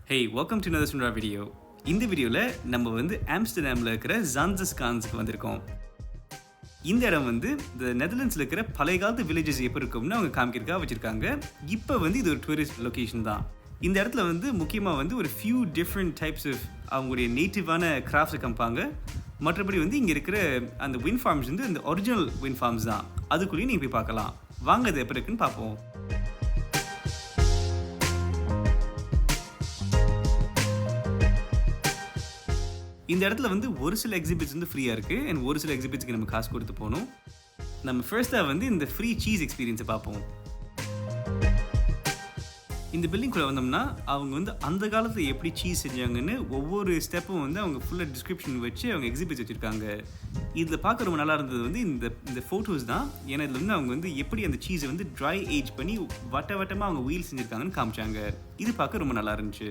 Hey, welcome to another Sundar video. இந்த வீடியோல நம்ம ஆம்ஸ்டர்டாம்ல இருக்கிற Zaanse Schansக்கு வந்திருக்கோம். இந்த இடம் இந்த நெதர்லாண்ட்ஸ்ல இருக்கிற பழைய காலத்து வில்லேஜஸ் எப்படி இருக்கும்னு அவங்க காமிக்கிறதுக்காக வச்சிருக்காங்க. இப்போ இது ஒரு டூரிஸ்ட் லொகேஷன் தான். இந்த இடத்துல முக்கியமா ஒரு few different types of அவங்களுடைய நேட்டிவான கிராஃப்ட்ஸ் காமிப்பாங்க. மற்றபடி இங்க இருக்கிற அந்த wind farms இந்த ஒரிஜினல் wind farms தான். அதுக்குள்ளேயும் நீங்க போய் பார்க்கலாம். வாங்க அது எப்படி இருக்குன்னு பார்ப்போம். இந்த இடத்துல ஒரு சில எக்ஸிபிட்ஸ் ஃப்ரீயா இருக்கு and ஒரு சில எக்ஸிபிட்ஸ்க்கு நம்ம காசு கொடுத்து போகணும். நம்ம ஃபர்ஸ்டா இந்த ஃப்ரீ சீஸ் எக்ஸ்பீரியன்ஸை பார்ப்போம். இந்த பில்டிங்குள்ள வந்தோம்னா அவங்க அந்த காலத்துல எப்படி சீஸ் செஞ்சாங்கன்னு ஒவ்வொரு ஸ்டெப்பும் அவங்க ஃபுல்லா டிஸ்கிரிப்ஷன் வச்சு அவங்க எக்ஸிபிட்ஸ் வச்சிருக்காங்க. இதுல பார்க்க ரொம்ப நல்லா இருந்தது இந்த போட்டோஸ் தான். ஏன்னா இதுல அவங்க எப்படி அந்த சீஸை ட்ரை ஏஜ் பண்ணி வட்ட வட்டமா அவங்க வீல் செஞ்சிருக்காங்கன்னு காமிச்சாங்க. இது பார்க்க ரொம்ப நல்லா இருந்துச்சு.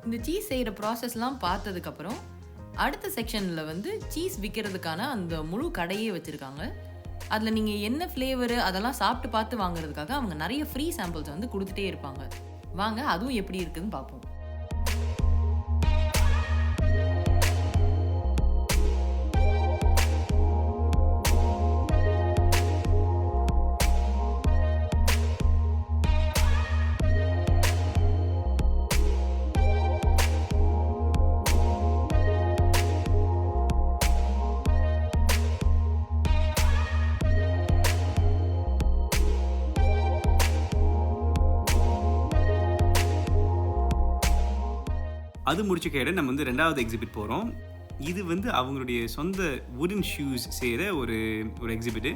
இந்த சீஸ் செய்கிற ப்ராசஸ்லாம் பார்த்ததுக்கப்புறம் அடுத்த செக்ஷனில் சீஸ் விற்கிறதுக்கான அந்த முழு கடையே வச்சுருக்காங்க. அதில் நீங்கள் என்ன ஃப்ளேவரு அதெல்லாம் சாப்பிட்டு பார்த்து வாங்குறதுக்காக அவங்க நிறைய ஃப்ரீ சாம்பிள்ஸ் கொடுத்துட்டே இருப்பாங்க. வாங்க அதுவும் எப்படி இருக்குதுன்னு பார்ப்போம். அது முடிச்ச கையோட நம்ம ரெண்டாவது எக்ஸிபிட் போகிறோம். இது அவங்களுடைய சொந்த வுடன் ஷூஸ் செய்கிற ஒரு எக்ஸிபிட்டு.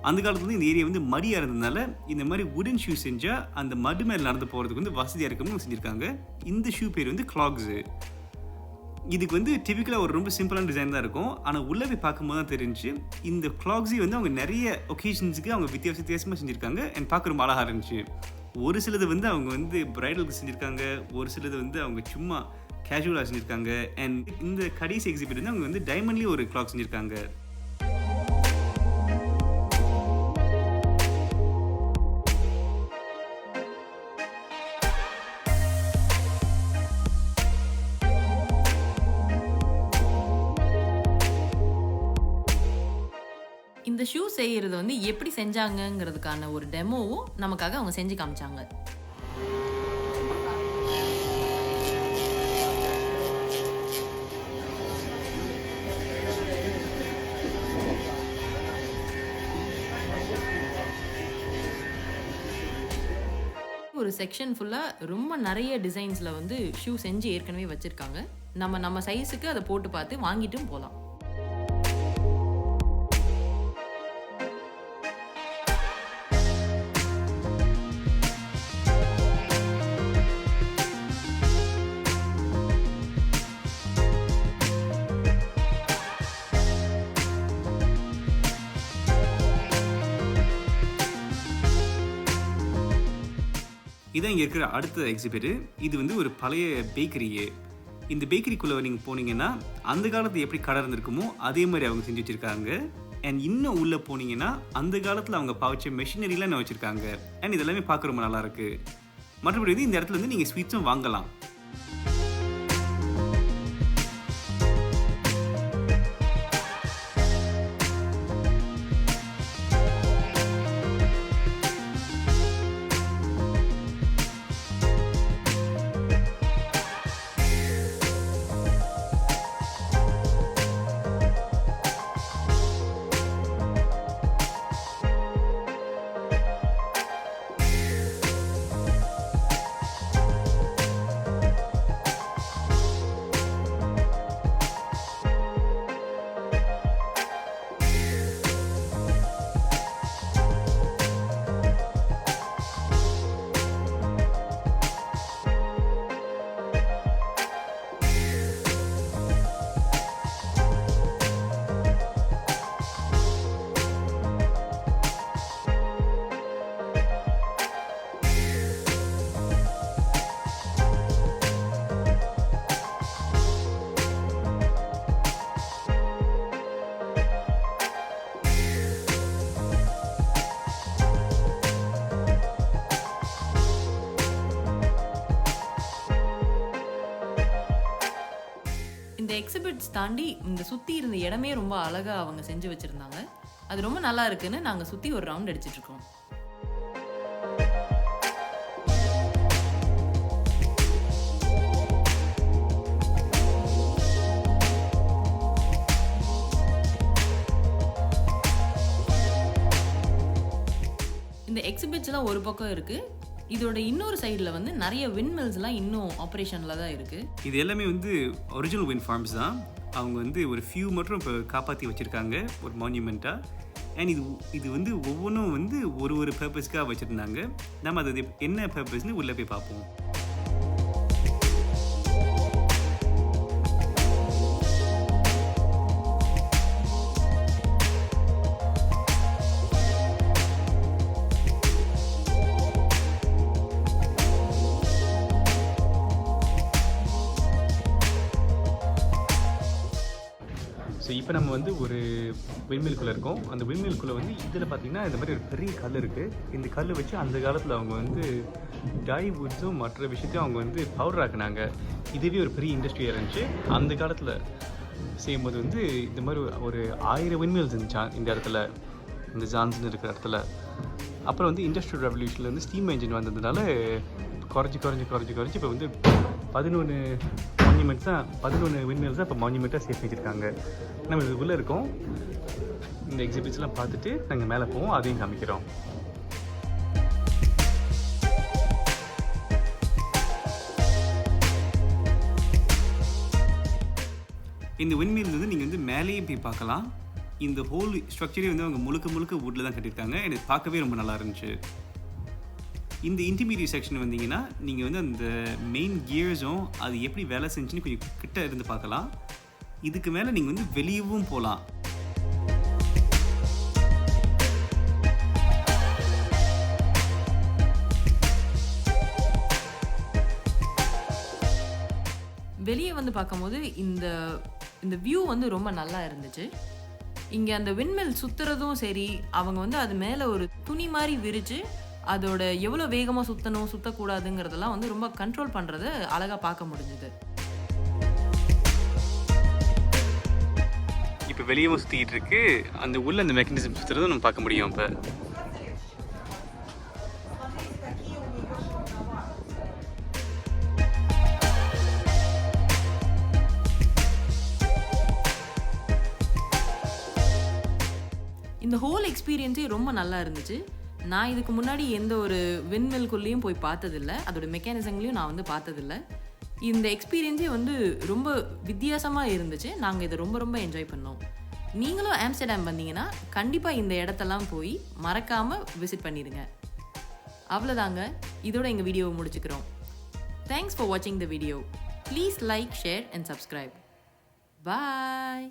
அந்த காலத்துல இந்த ஏரியா மடியாக இருந்ததுனால இந்த மாதிரி வுடன் ஷூஸ் செஞ்சால் அந்த மடு மேலே நடந்து போகிறதுக்கு வசதியாக இருக்கும்னு செஞ்சுருக்காங்க. இந்த ஷூ பேர் Clogs. இதுக்கு டிபிக்கலாக ஒரு ரொம்ப சிம்பிளான டிசைன் தான் இருக்கும். ஆனால் உள்ளே போய் பார்க்கும்போது தான் தெரிஞ்சு இந்த Clogs அவங்க நிறைய ஒகேஷன்ஸுக்கு அவங்க வித்தியாசமாக செஞ்சுருக்காங்க. அண்ட் பார்க்க ரொம்ப அழகாக இருந்துச்சு. ஒரு சிலது அவங்க பிரைடலுக்கு செஞ்சுருக்காங்க, ஒரு சிலது அவங்க சும்மா கேஷுவலாக செஞ்சுருக்காங்க. அண்ட் இந்த கடைசி எக்ஸிபிட் அவங்க டைமண்ட்லேயே ஒரு கிளாக் செஞ்சுருக்காங்க. இந்த ஷூ செய்கிறது எப்படி செஞ்சாங்கங்கிறதுக்கான ஒரு டெமோவும் நமக்காக அவங்க செஞ்சு காமிச்சாங்க. ஒரு செக்ஷன் ஃபுல்லாக ரொம்ப நிறைய டிசைன்ஸில் ஷூ செஞ்சு ஏற்கனவே வச்சுருக்காங்க. நம்ம சைஸுக்கு அதை போட்டு பார்த்து வாங்கிட்டும் போகலாம். இதான் இங்கே இருக்கிற அடுத்த எக்ஸிபிட். இது ஒரு பழைய பேக்கரி. இந்த பேக்கரிக்குள்ளே நீங்கள் போனீங்கன்னா அந்த காலத்தில் எப்படி கடை இருந்திருக்குமோ அதே மாதிரி அவங்க செஞ்சு வச்சுருக்காங்க. அண்ட் இன்னும் உள்ளே போனீங்கன்னா அந்த காலத்தில் அவங்க பாவிச்ச மெஷினரிலாம் என்ன வச்சுருக்காங்க. அண்ட் இதெல்லாமே பார்க்க ரொம்ப நல்லாயிருக்கு. மற்றபடி இந்த இடத்துல நீங்கள் ஸ்வீட்ஸும் வாங்கலாம். எக்ஸிபிட்ஸ் தாண்டி இந்த சுற்றி இருந்த இடமே ரொம்ப அழகாக அவங்க செஞ்சு வச்சுருந்தாங்க. அது ரொம்ப நல்லா இருக்குன்னு நாங்கள் சுற்றி ஒரு ரவுண்ட் அடிச்சிட்ருக்கோம். இந்த எக்ஸிபிட்ஸ்லாம் ஒரு பக்கம் இருக்குது. இதோட இன்னொரு சைடில் வந்து நிறைய விண்மில்ஸ்லாம் இன்னும் ஆப்ரேஷனில் தான் இருக்குது. இது எல்லாமே வந்து ஒரிஜினல் விண்ட் ஃபார்ம்ஸ் தான். அவங்க வந்து ஒரு ஃபியூ மட்டும் இப்போ காப்பாற்றி வச்சுருக்காங்க ஒரு மான்யூமெண்ட்டாக. அண்ட் இது வந்து ஒவ்வொன்றும் வந்து ஒரு பர்பஸ்க்காக வச்சுருந்தாங்க. நம்ம அது என்ன பர்பஸ்ன்னு உள்ளே போய் பார்ப்போம். ஸோ இப்போ நம்ம வந்து ஒரு விண்மில்குள்ளே இருக்கோம். அந்த விண்மில்குள்ளே வந்து இதில் பார்த்திங்கன்னா இந்த மாதிரி ஒரு பெரிய கல் இருக்குது. இந்த கல் வச்சு அந்த காலத்தில் அவங்க வந்து டை வுட்ஸும் மற்ற விஷயத்தையும் அவங்க வந்து பவுடர் ஆக்குனாங்க. இதுவே ஒரு பெரிய இண்டஸ்ட்ரியாக இருந்துச்சு. அந்த காலத்தில் செய்யும்போது வந்து இந்த மாதிரி ஒரு 1000 விண்மில்ஸ் இருந்துச்சா இந்த இடத்துல, இந்த ஜான்சன் இருக்கிற இடத்துல. அப்புறம் வந்து இண்டஸ்ட்ரியல் ரெவல்யூஷனில் வந்து ஸ்டீம் என்ஜின் வந்ததுனால குறைஞ்சி இப்போ வந்து 11 மான்யூமெண்ட்ஸ் தான், 11 விண்மில்ஸ் தான் இப்போ மான்யூமெண்ட்டாக சேர்த்து வச்சுருக்காங்க. நம்ம இதுக்குள்ளே இருக்கோம். இந்த எக்ஸிபிட்ஸ்லாம் பார்த்துட்டு நாங்கள் மேலே போவோம், அதையும் காமிக்கிறோம். இந்த விண்மில் வந்து நீங்கள் வந்து மேலேயே போய் பார்க்கலாம். இந்த ஹோல் ஸ்ட்ரக்சரே வந்து அவங்க முழுக்க வுட்டில் தான் கட்டியிருக்காங்க. எனக்கு பார்க்கவே ரொம்ப நல்லா இருந்துச்சு. இந்த இன்டர்மீடியட் செக்ஷன் வந்தீங்கன்னா நீங்கள் வந்து அந்த மெயின் கியர்ஸும் அது எப்படி வேலை செஞ்சுன்னு கொஞ்சம் கிட்ட இருந்து பார்க்கலாம். இதுக்கு மேலே நீங்கள் வந்து வெளியவும் போகலாம். வெளியே வந்து பார்க்கும்போது இந்த வியூ வந்து ரொம்ப நல்லா இருந்துச்சு. இங்கே அந்த விண்மில் சுற்றுறதும் சரி, அவங்க வந்து அது மேலே ஒரு துணி மாதிரி விரித்து அதோட எவ்வளோ வேகமாக சுற்றணும் சுற்றக்கூடாதுங்கிறதெல்லாம் வந்து ரொம்ப கண்ட்ரோல் பண்ணுறது அழகாக பார்க்க முடிஞ்சுது. இப்போ வெளியவும் சுற்றிக்கிட்டு இருக்கு. அந்த உள்ள அந்த மெக்கானிசம் சுற்றுறதும் நம்ம பார்க்க முடியும். இப்போ இந்த ஹோல் எக்ஸ்பீரியன்ஸே ரொம்ப நல்லா இருந்துச்சு. நான் இதுக்கு முன்னாடி எந்த ஒரு விண்மில்குள்ளேயும் போய் பார்த்ததில்லை, அதோட மெக்கானிசங்களையும் நான் வந்து பார்த்ததில்லை. இந்த எக்ஸ்பீரியன்ஸே வந்து ரொம்ப வித்தியாசமாக இருந்துச்சு. நாங்கள் இதை ரொம்ப என்ஜாய் பண்ணோம். நீங்களும் ஆம்ஸ்டர்டாம் வந்தீங்கன்னா கண்டிப்பாக இந்த இடத்தெல்லாம் போய் மறக்காமல் விசிட் பண்ணிடுங்க. அவ்வளோதாங்க, இதோட எங்கள் வீடியோவை முடிச்சுக்கிறோம். தேங்க்ஸ் ஃபார் வாட்சிங் the video. Please like, share and subscribe. Bye.